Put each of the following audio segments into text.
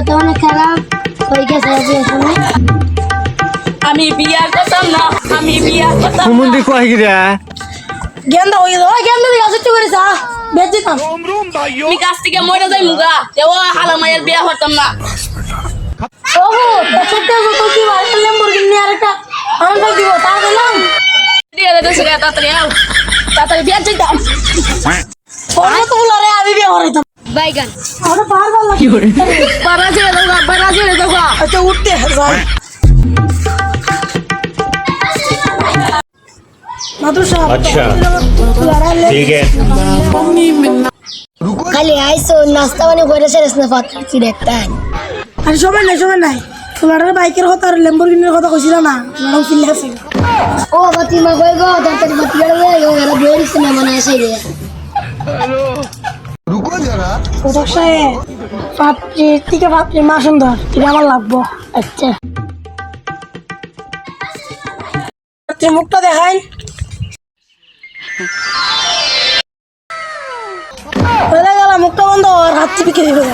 তো অনেক খারাপ হয়ে গেছে বিয়ের সময়। আমি বিয়া করতাম না, আমি বিয়া করতাম না। কুমুন্দি কয় গিরা গেন্দা হয়ে গেল গেন্দা দিয়ে আসতে করেছ বেঁচে থাম। আমি কাছ থেকে মরে যাই মুগা দেও হালা মায়ের বিয়া করতাম না। ওহো ছোট্ট ছোট কি ভালো ল্যাম্বরগিনি আর একটা আমরা দিব তা দিলাম। দিয়ে দে সেটা তাড়াতাড়ি আও, তাড়াতাড়ি বিয়া চাইতাম। ওরে তো বলারে আমি বিয়ে করাইতাম বাইগান আমরা পারবার না। বাবা ছেড়ে দাও, বাবা ছেড়ে দাও। আচ্ছা উঠতে যাই মাদুর সাহেব। अच्छा ठीक है খালি আইসো নাস্তা বানিয়ে করে শেষ না পাত্র কি দেখতাম। আর সময় নাই তোমার বাইকের কথা আর ল্যাম্বরগিনির কথা কইছিল না ম্যাডাম ফিল আছে। ও বাতিমা কই গো তাড়াতাড়ি বাতি গেলে এরা বেরিয়েছে না মানে আসে রে। रुको जरा কোথাও সাহেব পাত্রী থেকে পাত্রী মা সুন্দর এটা আমার লাগবো। আচ্ছা পাত্রীর মুখটা দেখাই। বলে গেল মুখটা বন্ধ আর হাত চিপে খেয়ে দেবে।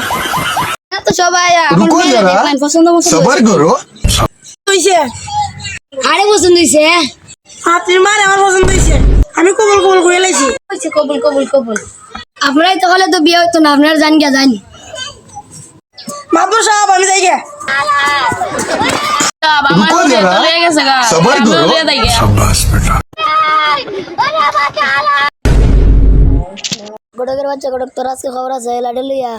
তো সবাই रुको जरा পছন্দ सबर करो হইছে আরে পছন্দ হইছে। পাত্রীর মার আমার পছন্দ হয়েছে আমি কবুল কবুল করে লাইছি। হইছে কবুল কবুল কবুল। আপনারাই তো হলে তো বিয়ে হইতো না আপনারা জান গিয়া জানি। মাদুর সাহেব আমি যাই গিয়া। আমার रुको বিয়ে जरा তো হয়ে গেছে গা। सबर আমিও करो বিয়ে দেই গে। शाबाश बेटा গড়কের বাচ্চা গড়ক তোর আজকে খবর আছে লাডে লইয়া।